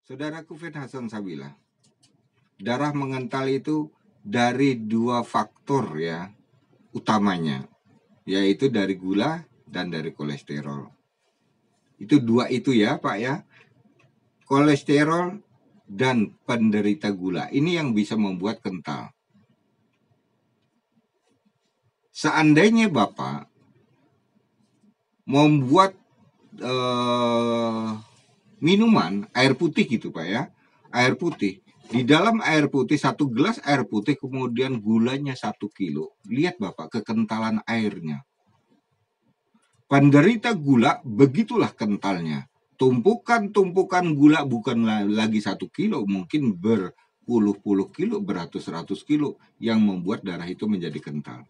Saudaraku Fit Hasan Sabila, darah mengental itu dari dua faktor ya utamanya, yaitu dari gula dan dari kolesterol. Itu dua itu ya Pak ya, kolesterol dan penderita gula. Ini yang bisa membuat kental. Seandainya Bapak membuat minuman air putih gitu Pak ya, air putih. Di dalam air putih, 1 gelas air putih, kemudian gulanya 1 kilo. Lihat Bapak kekentalan airnya. Penderita gula begitulah kentalnya. Tumpukan-tumpukan gula bukan lagi 1 kilo, mungkin berpuluh-puluh kilo, beratus-ratus kilo yang membuat darah itu menjadi kental.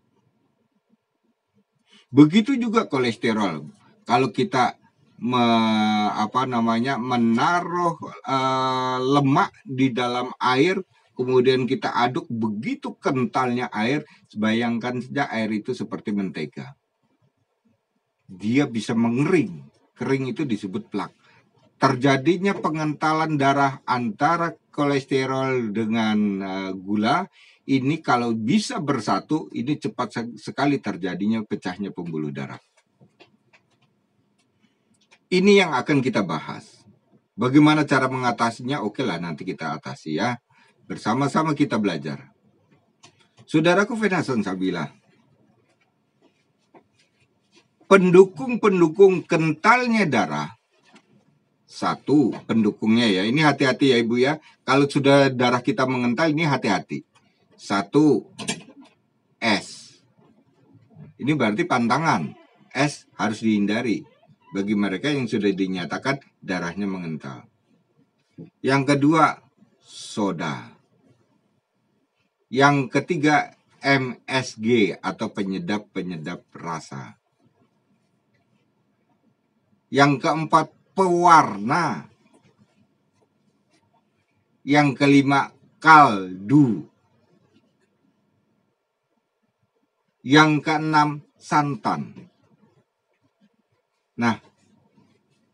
Begitu juga kolesterol. Kalau kita menaruh lemak di dalam air, kemudian kita aduk, begitu kentalnya air, bayangkan saja air itu seperti mentega. Dia bisa mengering, kering itu disebut plak. Terjadinya pengentalan darah antara kolesterol dengan gula, ini kalau bisa bersatu, ini cepat sekali terjadinya pecahnya pembuluh darah. Ini yang akan kita bahas. Bagaimana cara mengatasinya? Oke lah, nanti kita atasi ya. Bersama-sama kita belajar. Saudaraku Fit Hasan Sabila, pendukung-pendukung kentalnya darah, satu pendukungnya ya, ini hati-hati ya Ibu ya. Kalau sudah darah kita mengental, ini hati-hati. Satu, es. Ini berarti pantangan. Es harus dihindari bagi mereka yang sudah dinyatakan darahnya mengental. Yang kedua, soda. Yang ketiga, MSG atau penyedap-penyedap rasa. Yang keempat, pewarna. Yang kelima, kaldu. Yang keenam, santan. Nah,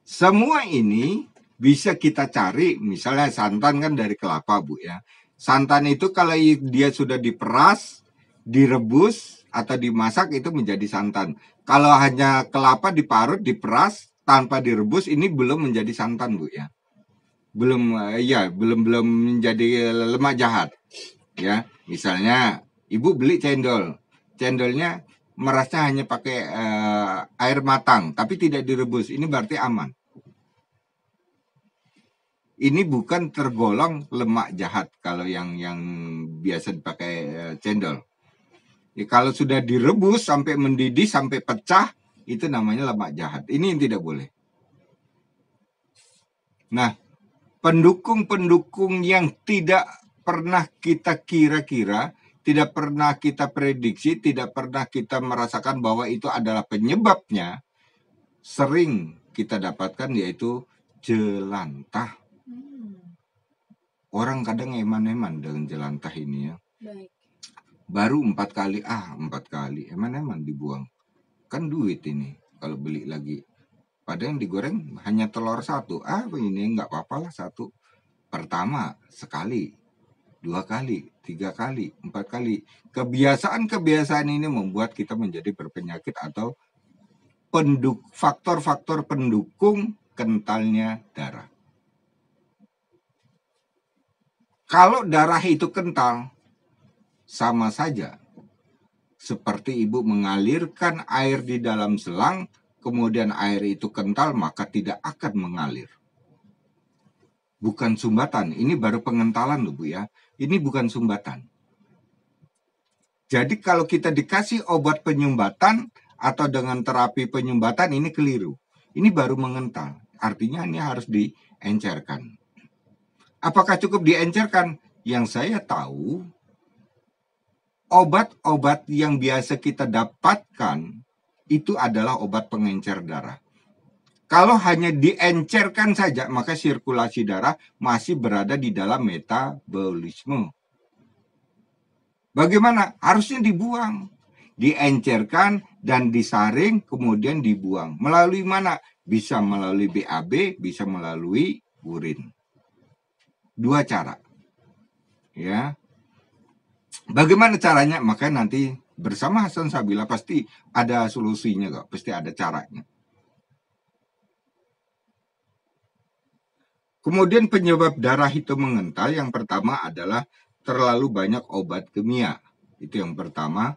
semua ini bisa kita cari, misalnya santan kan dari kelapa Bu ya. Santan itu kalau dia sudah diperas, direbus, atau dimasak itu menjadi santan. Kalau hanya kelapa diparut, diperas, tanpa direbus, ini belum menjadi santan Bu ya. Belum belum menjadi lemak jahat. Ya, misalnya Ibu beli cendol. Cendolnya merasnya hanya pakai air matang, tapi tidak direbus. Ini berarti aman. Ini bukan tergolong lemak jahat kalau yang biasa dipakai cendol. Ya, kalau sudah direbus sampai mendidih, sampai pecah, itu namanya lemak jahat. Ini yang tidak boleh. Nah, pendukung-pendukung yang tidak pernah kita kira-kira, tidak pernah kita prediksi, tidak pernah kita merasakan bahwa itu adalah penyebabnya, sering kita dapatkan yaitu jelantah. Orang kadang eman-eman dengan jelantah ini ya. Baik. Baru 4 kali, 4 kali, eman-eman dibuang. Kan duit ini kalau beli lagi. Padahal yang digoreng hanya telur 1. Ini nggak apa-apa lah 1. Pertama, sekali. 2 kali, 3 kali, 4 kali. Kebiasaan-kebiasaan ini membuat kita menjadi berpenyakit atau faktor-faktor pendukung kentalnya darah. Kalau darah itu kental, sama saja seperti Ibu mengalirkan air di dalam selang, kemudian air itu kental, maka tidak akan mengalir. Bukan sumbatan, ini baru pengentalan loh Bu ya. Ini bukan sumbatan. Jadi kalau kita dikasih obat penyumbatan atau dengan terapi penyumbatan, ini keliru. Ini baru mengental, artinya ini harus diencerkan. Apakah cukup diencerkan? Yang saya tahu, obat-obat yang biasa kita dapatkan itu adalah obat pengencer darah. Kalau hanya diencerkan saja, maka sirkulasi darah masih berada di dalam metabolisme. Bagaimana? Harusnya dibuang. Diencerkan dan disaring, kemudian dibuang. Melalui mana? Bisa melalui BAB, bisa melalui urin. Dua cara. Ya. Bagaimana caranya? Makanya nanti bersama Hasan Sabila pasti ada solusinya kok, pasti ada caranya. Kemudian penyebab darah itu mengental yang pertama adalah terlalu banyak obat kimia. Itu yang pertama.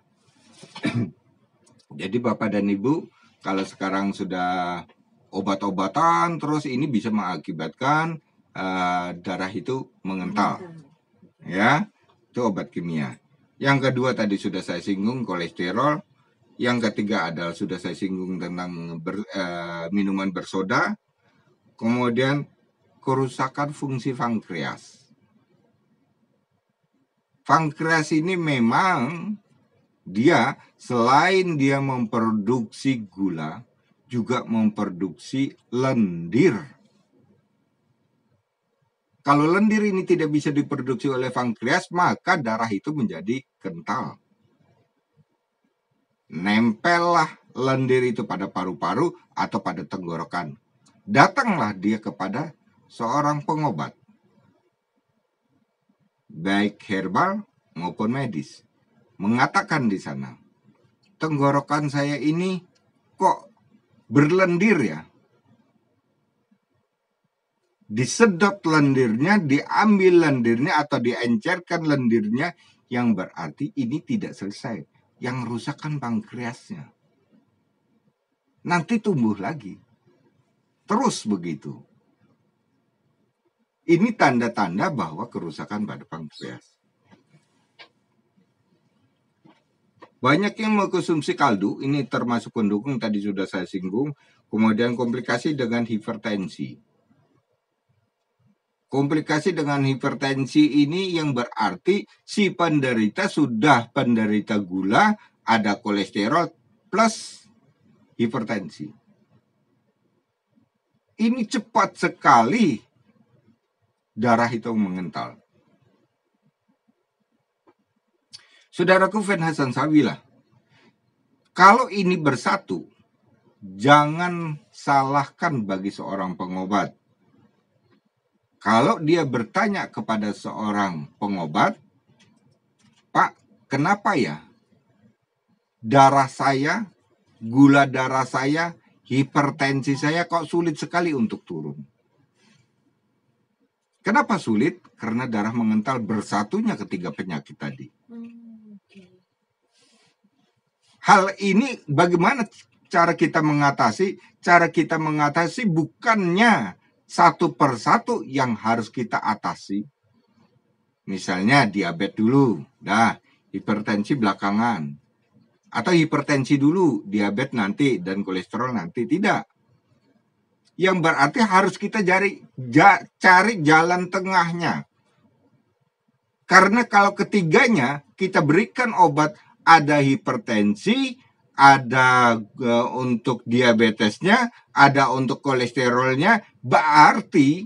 Jadi Bapak dan Ibu, kalau sekarang sudah obat-obatan terus ini bisa mengakibatkan darah itu mengental. Ya, itu obat kimia. Yang kedua tadi sudah saya singgung kolesterol. Yang ketiga adalah sudah saya singgung tentang minuman bersoda. Kemudian kerusakan fungsi pankreas. Pankreas ini memang dia selain dia memproduksi gula, juga memproduksi lendir. Kalau lendir ini tidak bisa diproduksi oleh pankreas, maka darah itu menjadi kental. Nempellah lendir itu pada paru-paru atau pada tenggorokan. Datanglah dia kepada seorang pengobat, baik herbal maupun medis, mengatakan di sana, tenggorokan saya ini kok berlendir ya. Disedot lendirnya, diambil lendirnya atau diencerkan lendirnya, yang berarti ini tidak selesai. Yang rusak kan pankreasnya. Nanti tumbuh lagi. Terus begitu. Ini tanda-tanda bahwa kerusakan pada pankreas. Banyak yang mengkonsumsi kaldu, ini termasuk pendukung tadi sudah saya singgung, kemudian komplikasi dengan hipertensi. Komplikasi dengan hipertensi ini yang berarti si penderita sudah penderita gula, ada kolesterol plus hipertensi. Ini cepat sekali darah itu mengental. Saudaraku fan Hasan Sabila, kalau ini bersatu, jangan salahkan bagi seorang pengobat. Kalau dia bertanya kepada seorang pengobat, Pak, kenapa ya darah saya, gula darah saya, hipertensi saya kok sulit sekali untuk turun? Kenapa sulit? Karena darah mengental bersatunya ketiga penyakit tadi. Hal ini bagaimana cara kita mengatasi? Cara kita mengatasi bukannya satu persatu yang harus kita atasi. Misalnya diabetes dulu, hipertensi belakangan. Atau hipertensi dulu, diabetes nanti, dan kolesterol nanti. Tidak. Yang berarti harus kita cari jalan tengahnya. Karena kalau ketiganya kita berikan obat, ada hipertensi, ada untuk diabetesnya, ada untuk kolesterolnya, berarti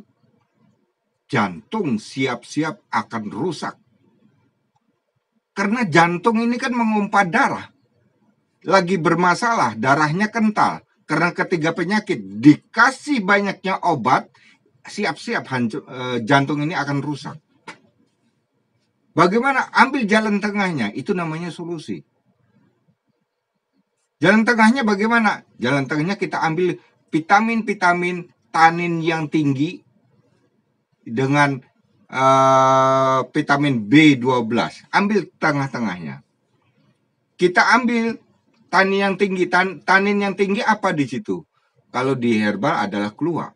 jantung siap-siap akan rusak. Karena jantung ini kan mengumpat darah. Lagi bermasalah, darahnya kental. Karena ketiga penyakit, dikasih banyaknya obat, siap-siap jantung ini akan rusak. Bagaimana? Ambil jalan tengahnya, itu namanya solusi. Jalan tengahnya bagaimana? Jalan tengahnya kita ambil vitamin-vitamin tanin yang tinggi dengan vitamin B12. Ambil tengah-tengahnya. Kita ambil tanin yang tinggi. Tanin yang tinggi apa di situ? Kalau di herbal adalah keluak.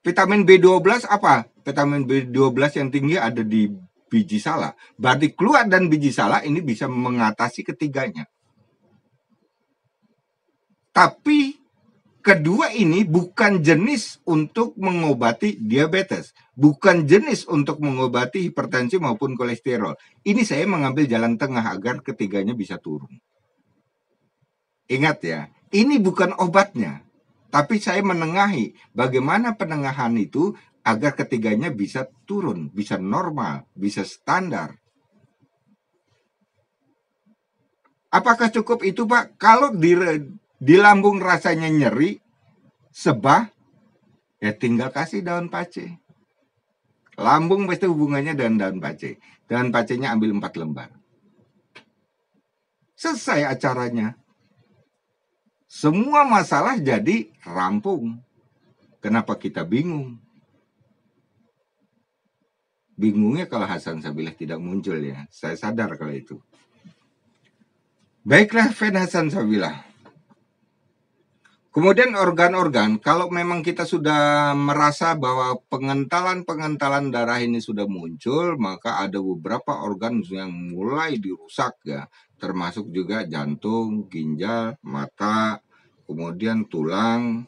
Vitamin B12 apa? Vitamin B12 yang tinggi ada di biji salak. Berarti keluak dan biji salak ini bisa mengatasi ketiganya. Tapi kedua ini bukan jenis untuk mengobati diabetes. Bukan jenis untuk mengobati hipertensi maupun kolesterol. Ini saya mengambil jalan tengah agar ketiganya bisa turun. Ingat ya, ini bukan obatnya. Tapi saya menengahi bagaimana penengahan itu agar ketiganya bisa turun, bisa normal, bisa standar. Apakah cukup itu, Pak? Kalau di lambung rasanya nyeri, sebah, Ya tinggal kasih daun pace. Lambung pasti hubungannya dengan daun pace. Daun pacenya ambil 4 lembar. Selesai acaranya. Semua masalah jadi rampung. Kenapa kita bingung? Bingungnya kalau Hasan Sabilah tidak muncul ya. Saya sadar kalau itu. Baiklah, fan Hasan Sabilah. Kemudian organ-organ, kalau memang kita sudah merasa bahwa pengentalan darah ini sudah muncul, maka ada beberapa organ yang mulai dirusak ya, termasuk juga jantung, ginjal, mata, kemudian tulang.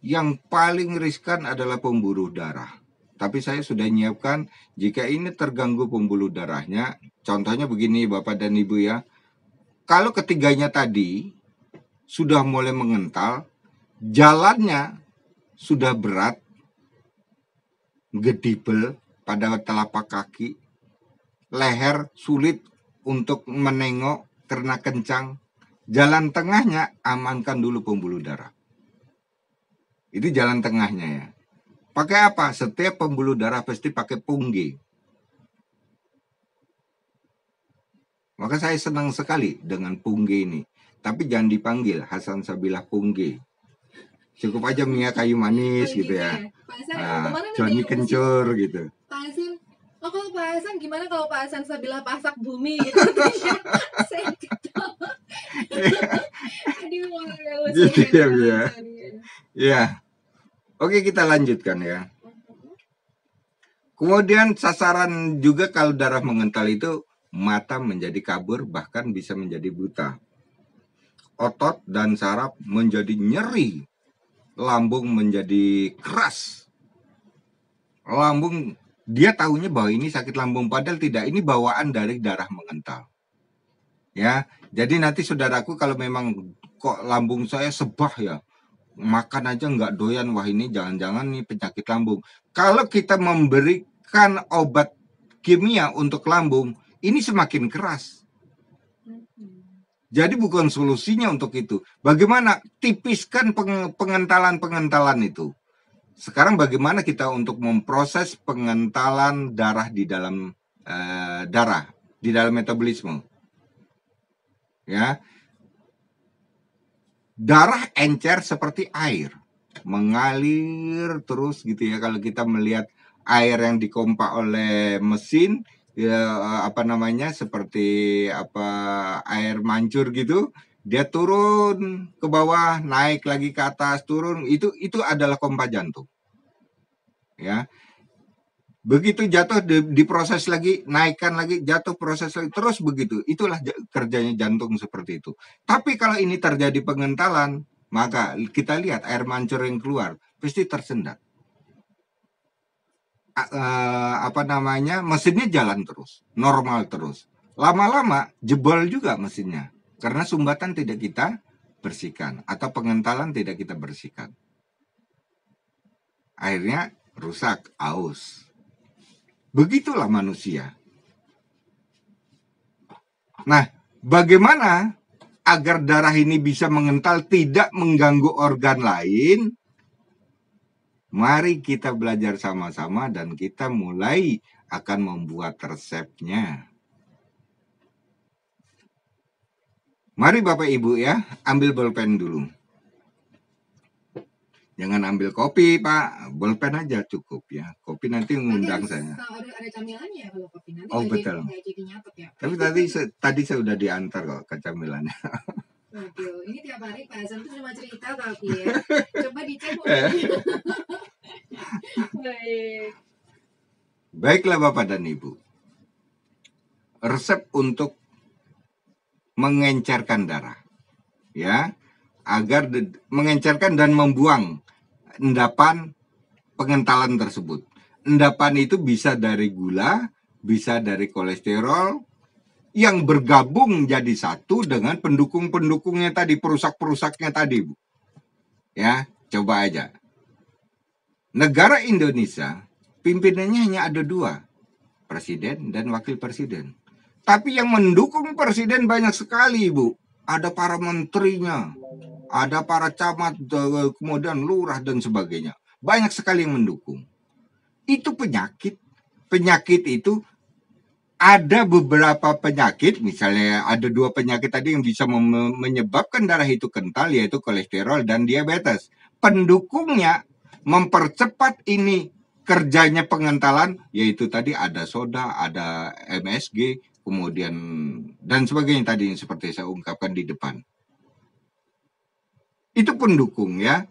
Yang paling riskan adalah pembuluh darah. Tapi saya sudah menyiapkan jika ini terganggu pembuluh darahnya, contohnya begini Bapak dan Ibu ya, kalau ketiganya tadi sudah mulai mengental, jalannya sudah berat, gedibel pada telapak kaki, leher sulit untuk menengok karena kencang, jalan tengahnya amankan dulu pembuluh darah. Itu jalan tengahnya ya. Pakai apa? Setiap pembuluh darah pasti pakai punggi. Maka saya senang sekali dengan punggi ini. Tapi jangan dipanggil Hasan Sabilah Punggi. Cukup aja Mia Kayu Manis gitu ya. Johnny Kencur gitu. Pak Hasan, kalau Pak Hasan gimana kalau Pak Hasan Sabilah Pasak Bumi gitu? Saya ketawa. Aduh, gitu ya. Ya. Oke, kita lanjutkan ya. Kemudian sasaran juga kalau darah mengental itu, mata menjadi kabur bahkan bisa menjadi buta. Otot dan saraf menjadi nyeri, lambung menjadi keras. Lambung, dia tahunya bahwa ini sakit lambung, padahal tidak, ini bawaan dari darah mengental. Ya, jadi nanti saudaraku kalau memang kok lambung saya sebah ya, makan aja nggak doyan, wah ini jangan-jangan nih penyakit lambung. Kalau kita memberikan obat kimia untuk lambung, ini semakin keras. Jadi bukan solusinya untuk itu. Bagaimana tipiskan pengentalan itu? Sekarang bagaimana kita untuk memproses pengentalan darah di dalam darah, di dalam metabolisme? Ya, darah encer seperti air, mengalir terus gitu ya. Kalau kita melihat air yang dipompa oleh mesin, ya seperti air mancur gitu, dia turun ke bawah, naik lagi ke atas, turun, itu adalah pompa jantung. Ya. Begitu jatuh diproses lagi, naikkan lagi, jatuh proses lagi, terus begitu. Itulah kerjanya jantung seperti itu. Tapi kalau ini terjadi pengentalan, maka kita lihat air mancur yang keluar pasti tersendat. Mesinnya jalan terus, normal terus. Lama-lama jebol juga mesinnya karena sumbatan tidak kita bersihkan atau pengentalan tidak kita bersihkan. Akhirnya rusak, aus. Begitulah manusia. Nah, bagaimana agar darah ini bisa mengental tidak mengganggu organ lain? Mari kita belajar sama-sama dan kita mulai akan membuat resepnya. Mari Bapak Ibu ya, ambil bolpen dulu. Jangan ambil kopi, Pak. Bolpen aja cukup ya. Kopi nanti ngundang saya. Ada camilannya ya kalau kopi nanti. Oh betul. Jadi nyatet ya. Tapi tadi saya udah diantar kok ke camilannya. Waduh, ini tiap hari Pak Hasan tuh cuma cerita tapi ya. Coba dicek. Baiklah Bapak dan Ibu. Resep untuk mengencerkan darah. Ya. Agar mengencerkan dan membuang endapan pengentalan tersebut. Endapan itu bisa dari gula, bisa dari kolesterol yang bergabung jadi satu dengan pendukung-pendukungnya tadi, perusak-perusaknya tadi, Bu. Ya, coba aja. Negara Indonesia pimpinannya hanya ada 2, presiden dan wakil presiden. Tapi yang mendukung presiden banyak sekali, Bu. Ada para menterinya, ada para camat, kemudian lurah dan sebagainya. Banyak sekali yang mendukung. Itu penyakit. Penyakit itu ada beberapa penyakit, misalnya ada 2 penyakit tadi yang bisa menyebabkan darah itu kental, yaitu kolesterol dan diabetes. Pendukungnya mempercepat ini kerjanya pengentalan, yaitu tadi ada soda, ada MSG, kemudian dan sebagainya tadi yang seperti saya ungkapkan di depan. Itu pendukung ya.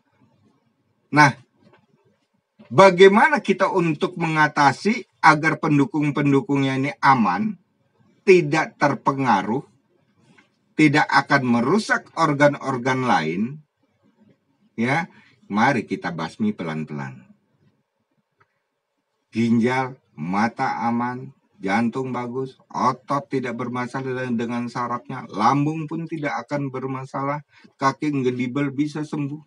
Nah, bagaimana kita untuk mengatasi agar pendukung-pendukungnya ini aman, tidak terpengaruh, tidak akan merusak organ-organ lain, ya, mari kita basmi pelan-pelan. Ginjal, mata aman, jantung bagus, otot tidak bermasalah dengan sarafnya, lambung pun tidak akan bermasalah, kaki ngedibel bisa sembuh.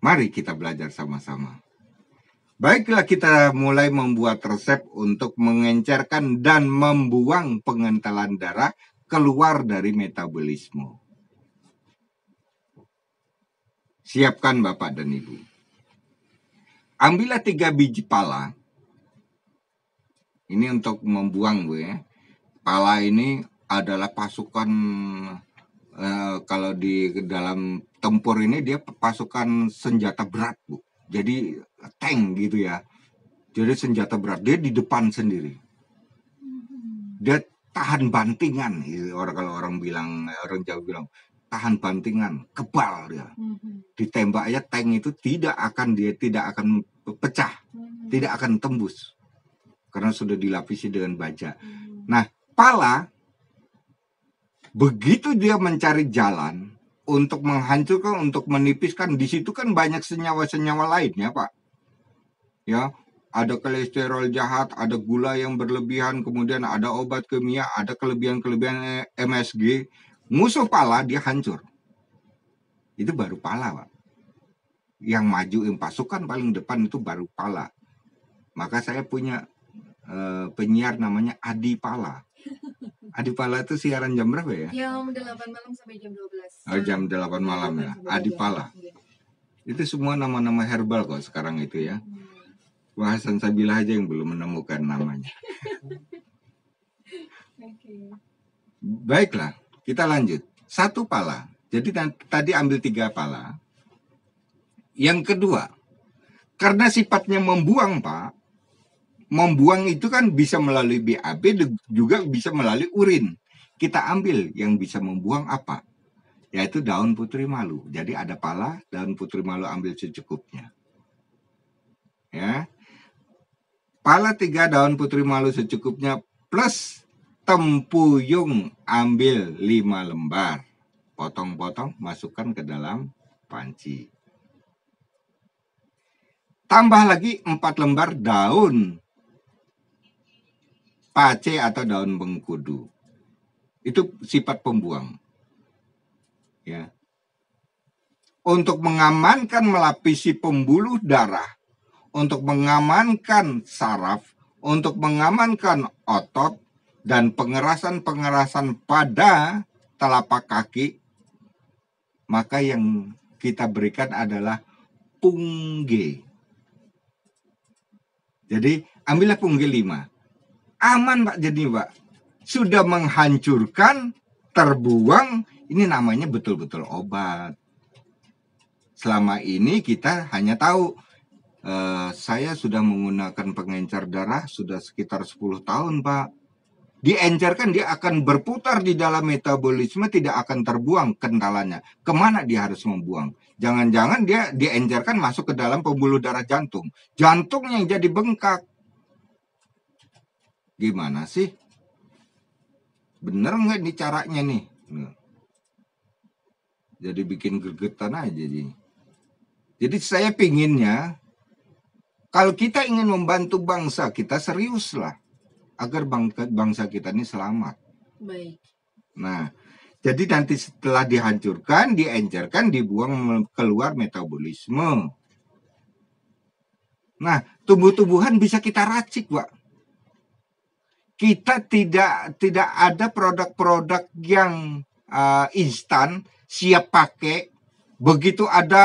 Mari kita belajar sama-sama. Baiklah, kita mulai membuat resep untuk mengencerkan dan membuang pengentalan darah keluar dari metabolisme. Siapkan Bapak dan Ibu. Ambillah 3 biji pala. Ini untuk membuang, Bu ya. Pala ini adalah pasukan, kalau di dalam tempur ini dia pasukan senjata berat, Bu. Jadi tank gitu ya. Jadi senjata berat, dia di depan sendiri. Dia tahan bantingan, kalau orang Jawa bilang tahan bantingan, kebal dia. Ditembak aja tank itu tidak akan pecah, tidak akan tembus karena sudah dilapisi dengan baja. Nah, pala begitu dia mencari jalan untuk menghancurkan, untuk menipiskan, di situ kan banyak senyawa-senyawa lainnya, Pak. Ya, ada kolesterol jahat, ada gula yang berlebihan, kemudian ada obat kimia, ada kelebihan-kelebihan MSG. Musuh pala dia hancur. Itu baru pala, Pak. Yang maju, yang pasukan paling depan itu baru pala. Maka saya punya penyiar namanya Adi Pala. Adi Pala itu siaran jam berapa ya? Jam 8 malam sampai jam 12. Oh, jam 8 malam ya. Adi Pala. Itu semua nama-nama herbal kok sekarang itu ya. Hasan Sabilah aja yang belum menemukan namanya. Baiklah, kita lanjut. 1 pala. Jadi tadi ambil 3 pala. Yang kedua, karena sifatnya membuang, Pak. Membuang itu kan bisa melalui BAB, juga bisa melalui urin. Kita ambil yang bisa membuang apa? Yaitu daun putri malu. Jadi ada pala, daun putri malu ambil secukupnya. Ya. Pala 3, daun putri malu secukupnya, plus tempuyung ambil 5 lembar. Potong-potong, masukkan ke dalam panci. Tambah lagi 4 lembar daun pace atau daun bengkudu. Itu sifat pembuang. Ya. Untuk mengamankan, melapisi pembuluh darah, untuk mengamankan saraf, untuk mengamankan otot, dan pengerasan-pengerasan pada telapak kaki, maka yang kita berikan adalah pungge. Jadi ambillah pungge 5. Aman, Pak, jadi Pak. Sudah menghancurkan, terbuang, ini namanya betul-betul obat. Selama ini kita hanya tahu, saya sudah menggunakan pengencer darah sudah sekitar 10 tahun, Pak. Diencerkan, dia akan berputar di dalam metabolisme, tidak akan terbuang kentalannya. Kemana dia harus membuang? Jangan-jangan dia diencerkan masuk ke dalam pembuluh darah jantung. Jantung yang jadi bengkak. Gimana sih? Bener nggak nih caranya nih? Jadi bikin gregetan aja jadi. Jadi saya pinginnya, kalau kita ingin membantu bangsa kita, seriuslah agar bangsa kita ini selamat. Baik. Nah, jadi nanti setelah dihancurkan, diencerkan, dibuang keluar metabolisme. Nah, tumbuh-tumbuhan bisa kita racik, Pak. Kita tidak ada produk-produk yang instan, siap pakai. Begitu ada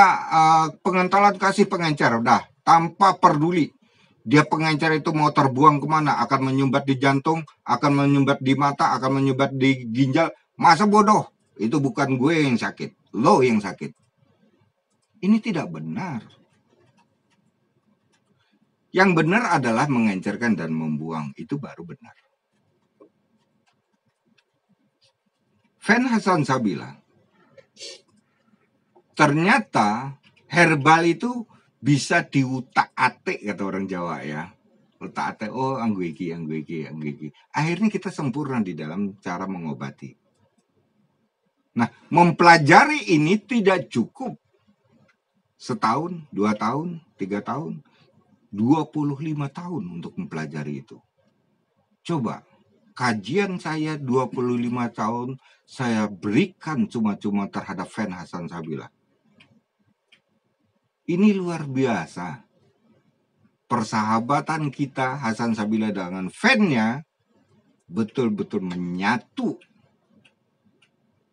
pengentalan, kasih pengencer, udah tanpa peduli dia pengencer itu mau terbuang kemana, akan menyumbat di jantung, akan menyumbat di mata, akan menyumbat di ginjal. Masa bodoh? Itu bukan gue yang sakit, lo yang sakit. Ini tidak benar. Yang benar adalah mengencerkan dan membuang, itu baru benar. Fen Hasan Sabila, ternyata herbal itu bisa diutak-atik, kata orang Jawa ya. Utak-atik, oh anggo iki. Akhirnya kita sempurna di dalam cara mengobati. Nah, mempelajari ini tidak cukup setahun, 2 tahun, 3 tahun, 25 tahun untuk mempelajari itu. Coba, kajian saya 25 tahun, saya berikan cuma-cuma terhadap Fen Hasan Sabila. Ini luar biasa. Persahabatan kita Hasan Sabila dengan Fen-nya betul-betul menyatu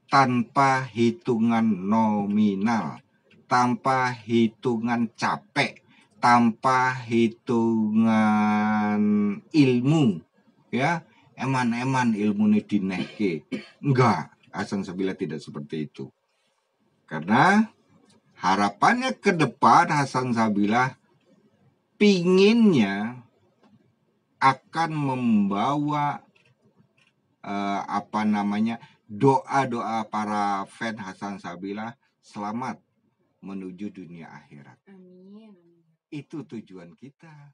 tanpa hitungan nominal, tanpa hitungan capek, tanpa hitungan ilmu, ya. Eman-eman ilmu ini dineke. Enggak, Hasan Sabila tidak seperti itu. Karena harapannya ke depan Hasan Sabila pinginnya akan membawa doa-doa para fan Hasan Sabila selamat menuju dunia akhirat. Amin. Itu tujuan kita.